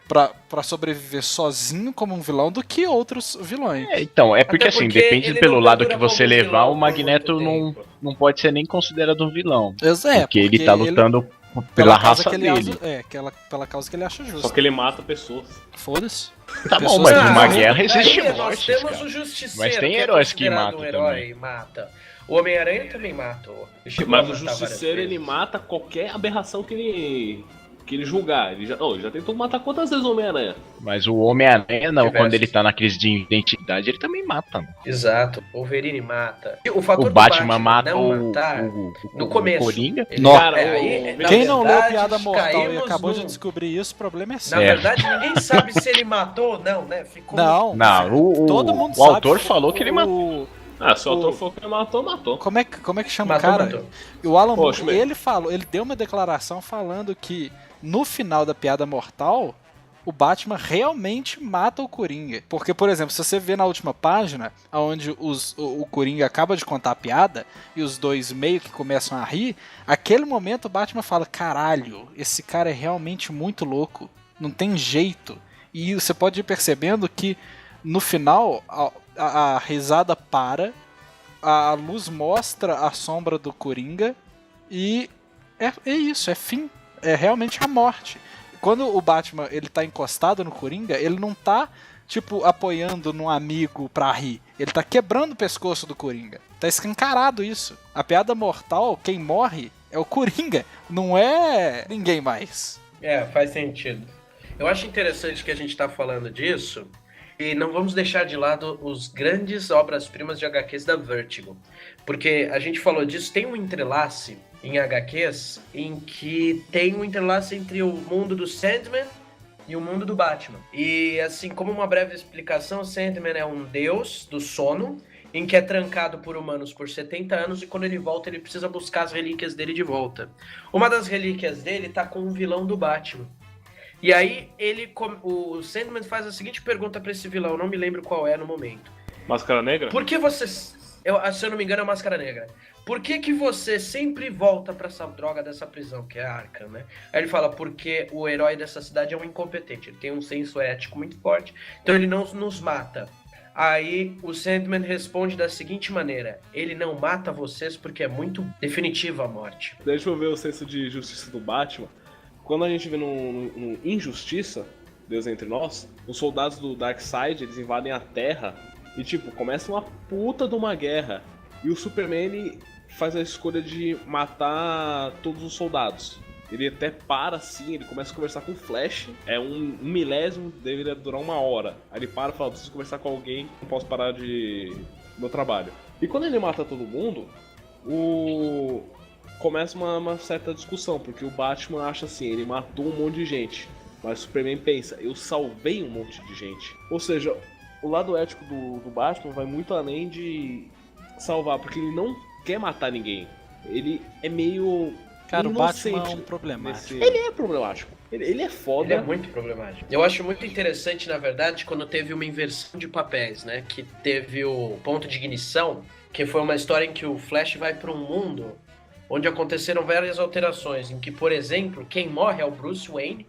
pra sobreviver sozinho como um vilão do que outros vilões. Então, é porque Até assim, porque depende ele pelo não lado que perdura você como levar, vilão o por Magneto muito tempo. não pode ser nem considerado um vilão. Porque Porque ele tá lutando pela raça que ele dele. pela causa que ele acha justa. Só que ele mata pessoas. Foda-se. Tá bom, Pessoas mas que- numa Ah, guerra existe Nós mortes, temos cara. o Justiceiro, Mas tem que é heróis que considerado matam um herói e mata. O Homem-Aranha também mata. Chegou a Mas o matar várias Justiceiro, vezes. ele mata qualquer aberração que ele julgar. Ele já tentou matar quantas vezes o Homem-Aranha? Mas o Homem-Aranha, não, Diversos. quando ele tá na crise de identidade, ele também mata. Mano. Exato. O Wolverine mata. O fator O do Batman mata não o, matar, o no começo. Coringa. Ele- Cara, na Quem não leu verdade, Piada Mortal e caímos acabou de num- descobrir isso, o problema é Na seu. verdade, ninguém sabe se ele matou ou não, né? Ficou Não, Não, todo mundo o sabe. autor falou que ele matou. Se o autor for que ele matou. Como é que chama Matou, o cara? matou. E o Alan Poxa, Moore, ele deu uma declaração falando que no final da Piada Mortal, o Batman realmente mata o Coringa. Porque, por exemplo, se você vê na última página, onde o Coringa acaba de contar a piada e os dois meio que começam a rir, aquele momento o Batman fala: caralho, esse cara é realmente muito louco, não tem jeito. E você pode ir percebendo que no final a risada para, a luz mostra a sombra do Coringa e é isso, é fim. É realmente a morte. Quando o Batman ele tá encostado no Coringa, ele não tá, tipo, apoiando num amigo pra rir. Ele tá quebrando o pescoço do Coringa. Tá escancarado isso. A piada mortal, quem morre é o Coringa, não é ninguém mais. Faz sentido. Eu acho interessante que a gente tá falando disso e não vamos deixar de lado os grandes obras-primas de HQs da Vertigo. Porque a gente falou disso, tem um entrelace em HQs em que tem um entrelace entre o mundo do Sandman e o mundo do Batman. E assim, como uma breve explicação, o Sandman é um deus do sono em que é trancado por humanos por 70 anos e quando ele volta ele precisa buscar as relíquias dele de volta. Uma das relíquias dele tá com um vilão do Batman. E aí o Sandman faz a seguinte pergunta pra esse vilão, eu não me lembro qual é no momento. Máscara Negra? Por que você... se eu não me engano é a Máscara Negra. Por que você sempre volta pra essa droga dessa prisão, que é a Arkham, né? Aí ele fala, porque o herói dessa cidade é um incompetente, ele tem um senso ético muito forte, então ele não nos mata. Aí o Sandman responde da seguinte maneira, ele não mata vocês porque é muito definitiva a morte. Deixa eu ver o senso de justiça do Batman. Quando a gente vê no Injustiça, Deus Entre Nós, os soldados do Darkseid, eles invadem a Terra e, tipo, começa uma puta de uma guerra. E o Superman, ele faz a escolha de matar todos os soldados. Ele até para assim, ele começa a conversar com o Flash. É um milésimo, deveria durar 1 hora. Aí ele para e fala, preciso conversar com alguém, não posso parar do meu trabalho. E quando ele mata todo mundo, começa uma certa discussão, porque o Batman acha assim, ele matou um monte de gente. Mas o Superman pensa, eu salvei um monte de gente. Ou seja, o lado ético do Batman vai muito além de salvar, porque ele não quer matar ninguém. Ele é meio... Cara, o Batman é inocente um problemático. Ele é problemático. Ele é foda. Ele é muito problemático. Eu acho muito interessante, na verdade, quando teve uma inversão de papéis, né? Que teve o Ponto de Ignição, que foi uma história em que o Flash vai para um mundo onde aconteceram várias alterações, em que, por exemplo, quem morre é o Bruce Wayne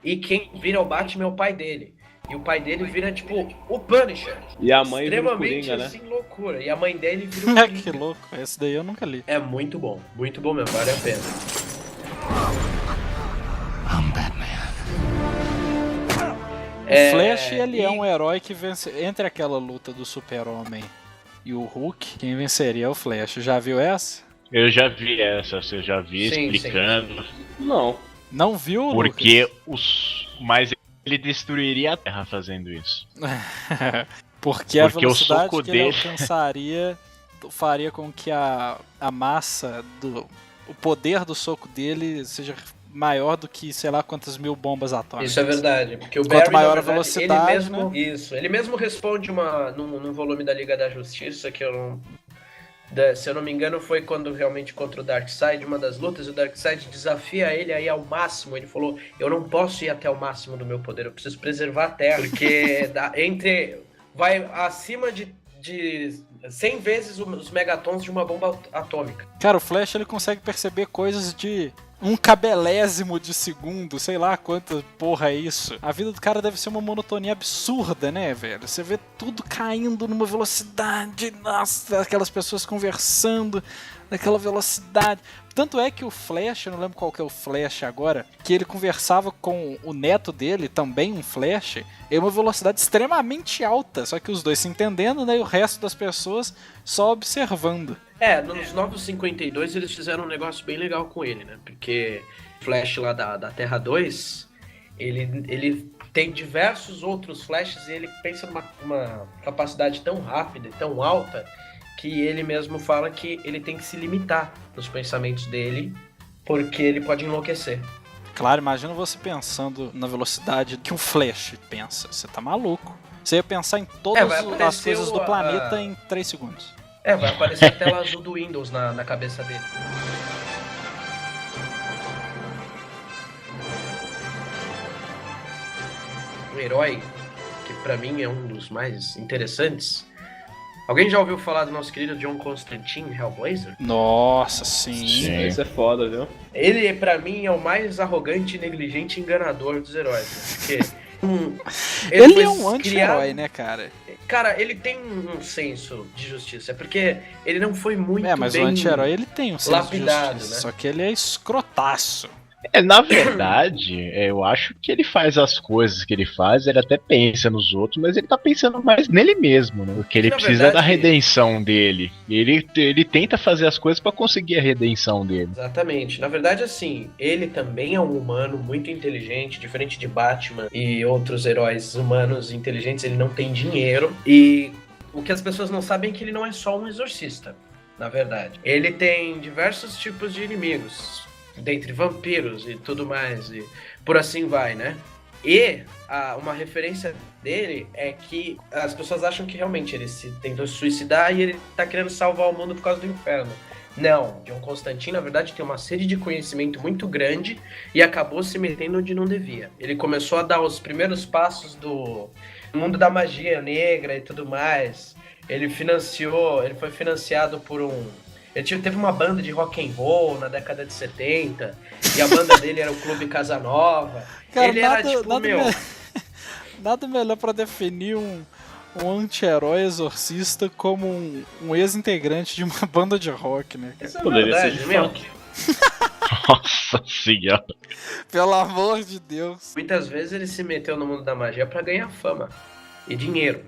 e quem vira o Batman é o pai dele. E o pai dele vira, tipo, o Punisher. E a mãe vira o extremamente, Coringa, né? assim, loucura. E a mãe dele vira o Coringa. Que louco, esse daí eu nunca li. É muito bom mesmo, vale a pena. O Flash, ele é um herói que vence. Entre aquela luta do Super-Homem e o Hulk, quem venceria é o Flash. Já viu essa? Eu já vi essa, você já vi Sim, explicando. Não. Não viu, Porque Lucas? mas ele destruiria a Terra fazendo isso. Porque a Porque o velocidade soco que ele dele- alcançaria faria com que a massa o poder do soco dele seja maior do que sei lá quantas mil bombas atômicas. Isso é verdade, porque o Quanto Barry, maior na a verdade, velocidade, ele mesmo, né? Isso, ele mesmo responde num volume da Liga da Justiça, que eu não... se eu não me engano, foi quando realmente contra o Darkseid, uma das lutas, o Darkseid desafia ele aí ao máximo. Ele falou, eu não posso ir até o máximo do meu poder, eu preciso preservar a Terra, porque vai acima de 100 vezes os megatons de uma bomba atômica. Cara, o Flash ele consegue perceber coisas de um cabelésimo de segundo, sei lá quanta porra é isso. A vida do cara deve ser uma monotonia absurda, né, velho? Você vê tudo caindo numa velocidade, nossa, aquelas pessoas conversando naquela velocidade. Tanto é que o Flash, eu não lembro qual que é o Flash agora, que ele conversava com o neto dele, também um Flash, em uma velocidade extremamente alta, só que os dois se entendendo, né, e o resto das pessoas só observando. Nos Novos 52 eles fizeram um negócio bem legal com ele, né? Porque o Flash lá da Terra 2, ele tem diversos outros Flashes e ele pensa numa capacidade tão rápida e tão alta que ele mesmo fala que ele tem que se limitar nos pensamentos dele porque ele pode enlouquecer. Claro, imagina você pensando na velocidade que um Flash pensa. Você tá maluco. Você ia pensar em todas vai as aparecer coisas do planeta em 3 segundos. Vai aparecer a tela azul do Windows na cabeça dele. Um herói que pra mim é um dos mais interessantes. Alguém já ouviu falar do nosso querido John Constantine, Hellblazer? Nossa, sim. Sim. Isso é foda, viu? Ele, pra mim, é o mais arrogante, negligente e enganador dos heróis. Né? Porque Ele foi é um anti-herói, criado- né, cara? Cara, ele tem um senso de justiça. É porque ele não foi muito Mas bem o anti-herói ele tem um senso lapidado, de justiça, né? só que ele é escrotaço. Na verdade, eu acho que ele faz as coisas que ele faz, ele até pensa nos outros, mas ele tá pensando mais nele mesmo, né? Porque ele Na precisa verdade- da redenção dele. Ele tenta fazer as coisas pra conseguir a redenção dele. Exatamente. Na verdade, assim, ele também é um humano muito inteligente, diferente de Batman e outros heróis humanos inteligentes, ele não tem dinheiro. E o que as pessoas não sabem é que ele não é só um exorcista, na verdade. Ele tem diversos tipos de inimigos, dentre vampiros e tudo mais, e por assim vai, né? E uma referência dele é que as pessoas acham que realmente ele se tentou se suicidar e ele tá querendo salvar o mundo por causa do inferno. Não, John Constantine, na verdade, tem uma sede de conhecimento muito grande e acabou se metendo onde não devia. Ele começou a dar os primeiros passos do mundo da magia negra e tudo mais. Ele foi financiado por ele teve uma banda de rock and roll na década de 70 e a banda dele era o Clube Casanova. Cara, Ele era tipo, nada melhor pra definir um anti-herói exorcista como um ex-integrante de uma banda de rock, né? Isso é Poderia ser verdade, de meu. funk. Nossa senhora. Pelo amor de Deus. Muitas vezes ele se meteu no mundo da magia pra ganhar fama e dinheiro.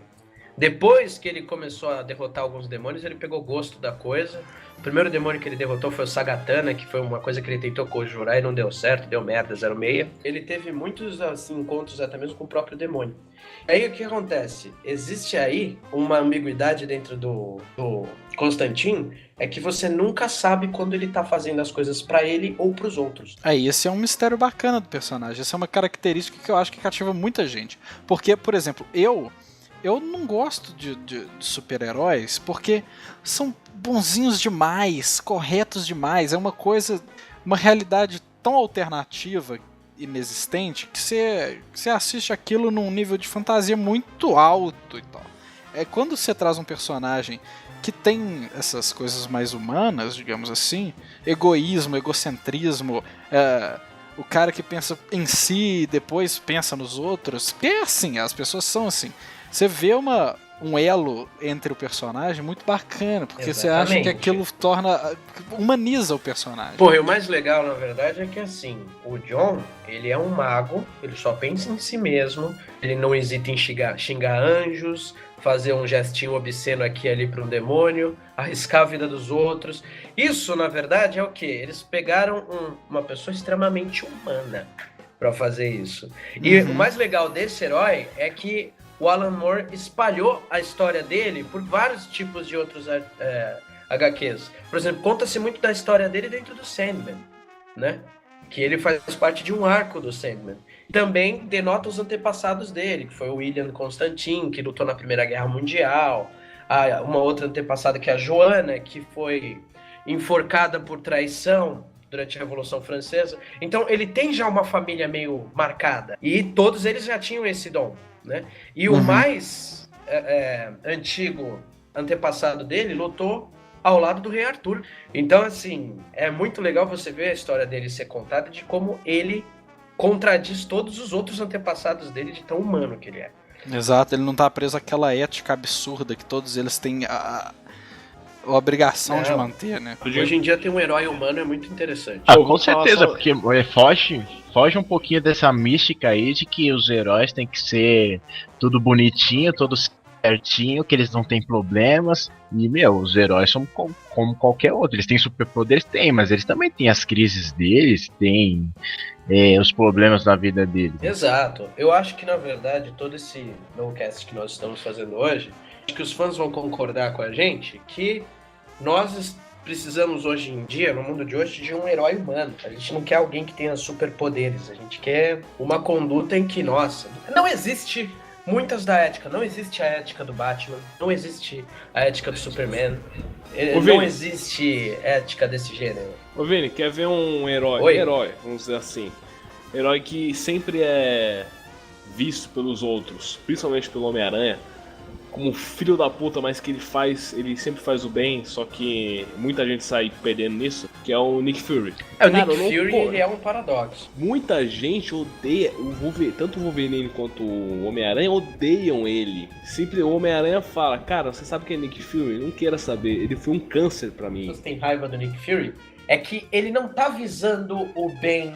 Depois que ele começou a derrotar alguns demônios, ele pegou gosto da coisa. O primeiro demônio que ele derrotou foi o Sagatana, que foi uma coisa que ele tentou conjurar e não deu certo, deu merda, 06. Ele teve muitos assim, encontros até mesmo com o próprio demônio. Aí o que acontece? Existe aí uma ambiguidade dentro do Constantine, é que você nunca sabe quando ele tá fazendo as coisas pra ele ou pros outros. Esse é um mistério bacana do personagem. Essa é uma característica que eu acho que cativa muita gente. Porque, por exemplo, eu não gosto de super-heróis porque são bonzinhos demais, corretos demais. É uma realidade tão alternativa, inexistente, que você assiste aquilo num nível de fantasia muito alto e tal. Quando você traz um personagem que tem essas coisas mais humanas, digamos assim, egoísmo, egocentrismo, o cara que pensa em si e depois pensa nos outros, porque é assim, as pessoas são assim. Você vê um elo entre o personagem muito bacana, porque Exatamente. Você acha que aquilo humaniza o personagem. Porra, e o mais legal, na verdade, é que assim, o John, ele é um mago, ele só pensa em si mesmo, ele não hesita em xingar anjos, fazer um gestinho obsceno aqui e ali para um demônio, arriscar a vida dos outros. Isso, na verdade, é o quê? Eles pegaram uma pessoa extremamente humana para fazer isso. E o mais legal desse herói é que o Alan Moore espalhou a história dele por vários tipos de outros HQs. Por exemplo, conta-se muito da história dele dentro do Sandman, né? Que ele faz parte de um arco do Sandman. Também denota os antepassados dele, que foi o William Constantine, que lutou na Primeira Guerra Mundial. Uma outra antepassada que é a Joana, que foi enforcada por traição durante a Revolução Francesa. Então ele tem já uma família meio marcada. E todos eles já tinham esse dom, né? E o mais antigo antepassado dele lutou ao lado do Rei Arthur. Então, assim, é muito legal você ver a história dele ser contada, de como ele contradiz todos os outros antepassados dele, de tão humano que ele é. Exato, ele não tá preso àquela ética absurda que todos eles têm a obrigação de manter, né? Hoje em dia ter um herói humano é muito interessante. Com certeza, porque foge um pouquinho dessa mística aí de que os heróis têm que ser tudo bonitinho, tudo certinho, que eles não têm problemas. E, os heróis são como qualquer outro. Eles têm superpoderes? Tem, mas eles também têm as crises deles, têm os problemas da vida deles. Exato. Eu acho que, na verdade, todo esse Nocast que nós estamos fazendo hoje, acho que os fãs vão concordar com a gente que nós precisamos hoje em dia, no mundo de hoje, de um herói humano. A gente não quer alguém que tenha superpoderes. A gente quer uma conduta em que, nossa, não existe muitas da ética. Não existe a ética do Batman, não existe a ética do Superman, não existe ética desse gênero. Ô Vini, quer ver um herói? Oi? Herói, vamos dizer assim. Herói que sempre é visto pelos outros, principalmente pelo Homem-Aranha, como filho da puta, mas que ele sempre faz o bem, só que muita gente sai perdendo nisso, que é o Nick Fury. O Nick Fury ele é um paradoxo. Muita gente odeia o Wolverine, tanto o Wolverine quanto o Homem-Aranha odeiam ele. Sempre o Homem-Aranha fala, cara, você sabe quem é Nick Fury? Não queira saber, ele foi um câncer pra mim. Você tem raiva do Nick Fury? É que ele não tá visando o bem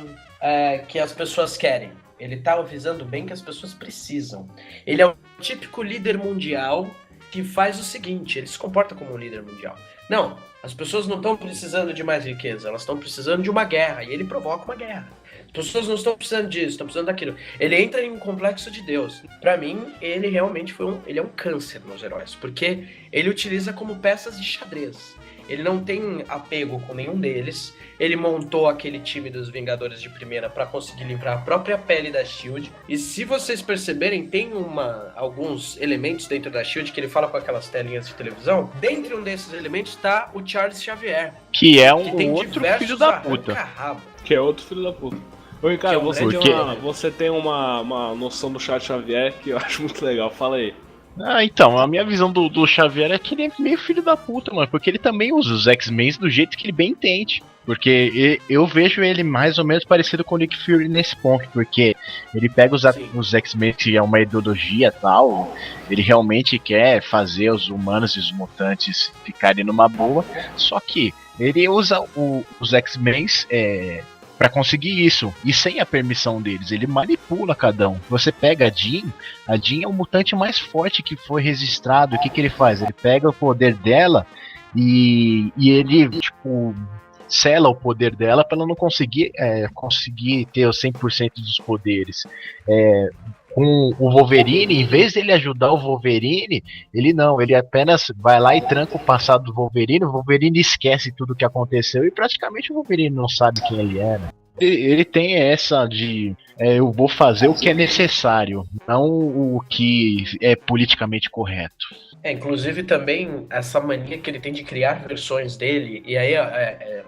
que as pessoas querem. Ele tá visando o bem que as pessoas precisam. Ele é o típico líder mundial que faz o seguinte, ele se comporta como um líder mundial. Não, as pessoas não estão precisando de mais riqueza, elas estão precisando de uma guerra, e ele provoca uma guerra. As pessoas não estão precisando disso, estão precisando daquilo. Ele entra em um complexo de Deus. Pra mim, ele realmente ele é um câncer nos heróis, porque ele utiliza como peças de xadrez. Ele não tem apego com nenhum deles. Ele montou aquele time dos Vingadores de primeira para conseguir livrar a própria pele da SHIELD. E se vocês perceberem, tem alguns elementos dentro da SHIELD que ele fala com aquelas telinhas de televisão. Dentre um desses elementos está o Charles Xavier. Que é tem outro filho da puta. Que é outro filho da puta. Ô Ricardo, você tem uma noção do Charles Xavier que eu acho muito legal. Fala aí. Então, a minha visão do Xavier é que ele é meio filho da puta, mano. Porque ele também usa os X-Men do jeito que ele bem entende. Porque eu vejo ele mais ou menos parecido com o Nick Fury nesse ponto. Porque ele pega os X-Men, que é uma ideologia e tal. Ele realmente quer fazer os humanos e os mutantes ficarem numa boa. Só que ele usa os X-Men pra conseguir isso. E sem a permissão deles, ele manipula cada um. Você pega a Jean é o mutante mais forte que foi registrado. O que ele faz? Ele pega o poder dela e ele, tipo, sela o poder dela pra ela não conseguir ter os 100% dos poderes. Com o Wolverine, em vez dele ajudar o Wolverine, ele apenas vai lá e tranca o passado do Wolverine, o Wolverine esquece tudo o que aconteceu e praticamente o Wolverine não sabe quem ele era. Ele tem essa de eu vou fazer o que é necessário, não o que é politicamente correto. Inclusive também essa mania que ele tem de criar versões dele, e aí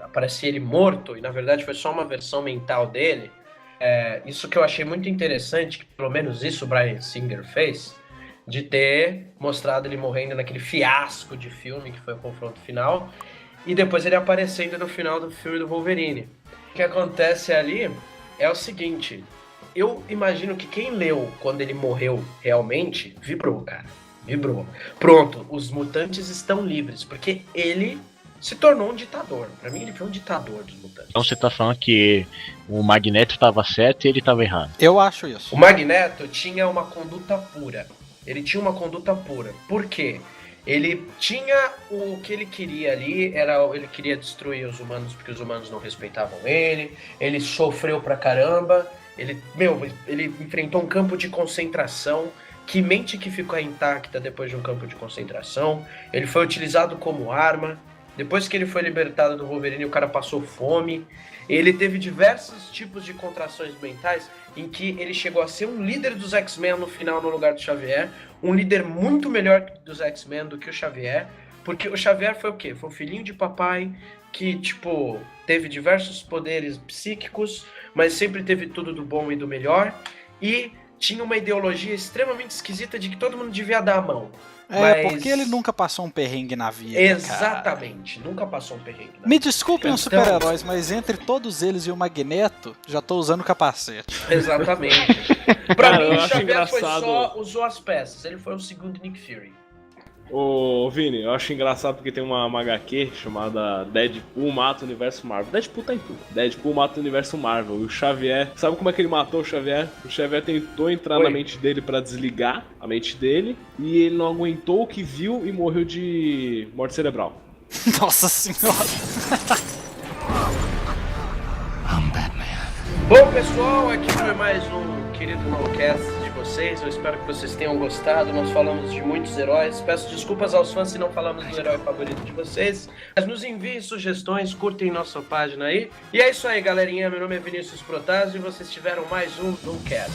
aparece ele morto, e na verdade foi só uma versão mental dele. Isso que eu achei muito interessante, que pelo menos isso o Bryan Singer fez, de ter mostrado ele morrendo naquele fiasco de filme que foi o confronto final, e depois ele aparecendo no final do filme do Wolverine. O que acontece ali é o seguinte, eu imagino que quem leu quando ele morreu realmente, vibrou, cara. Vibrou. Pronto, os mutantes estão livres, porque ele se tornou um ditador. Pra mim ele foi um ditador dos mutantes. Então você tá falando que o Magneto tava certo e ele tava errado. Eu acho isso. O Magneto tinha uma conduta pura. Ele tinha uma conduta pura. Por quê? Ele tinha o que ele queria ali, ele queria destruir os humanos porque os humanos não respeitavam ele sofreu pra caramba, ele enfrentou um campo de concentração. Que mente que ficou intacta depois de um campo de concentração. Ele foi utilizado como arma. Depois que ele foi libertado do Wolverine, o cara passou fome. Ele teve diversos tipos de contrações mentais em que ele chegou a ser um líder dos X-Men no final, no lugar do Xavier. Um líder muito melhor dos X-Men do que o Xavier. Porque o Xavier foi o quê? Foi um filhinho de papai que, tipo, teve diversos poderes psíquicos, mas sempre teve tudo do bom e do melhor. E tinha uma ideologia extremamente esquisita de que todo mundo devia dar a mão. Porque ele nunca passou um perrengue na vida. Exatamente, cara. nunca passou um perrengue na vida. Me desculpem os super-heróis, mas entre todos eles e o Magneto, já tô usando o capacete. Exatamente. Pra mim, o Xavier engraçado. usou as peças. Ele foi o segundo Nick Fury. Ô Vini, eu acho engraçado porque tem uma HQ chamada Deadpool mata o universo Marvel. Deadpool tá em tudo. Deadpool mata o universo Marvel. E o Xavier, sabe como é que ele matou o Xavier? O Xavier tentou entrar na mente dele pra desligar a mente dele e ele não aguentou o que viu e morreu de morte cerebral. Nossa senhora. Bom, pessoal, aqui foi mais um querido Nowcast de vocês. Eu espero que vocês tenham gostado. Nós falamos de muitos heróis. Peço desculpas aos fãs se não falamos do herói favorito de vocês. Mas nos enviem sugestões, curtem nossa página aí. E é isso aí, galerinha. Meu nome é Vinícius Protásio e vocês tiveram mais um Nowcast.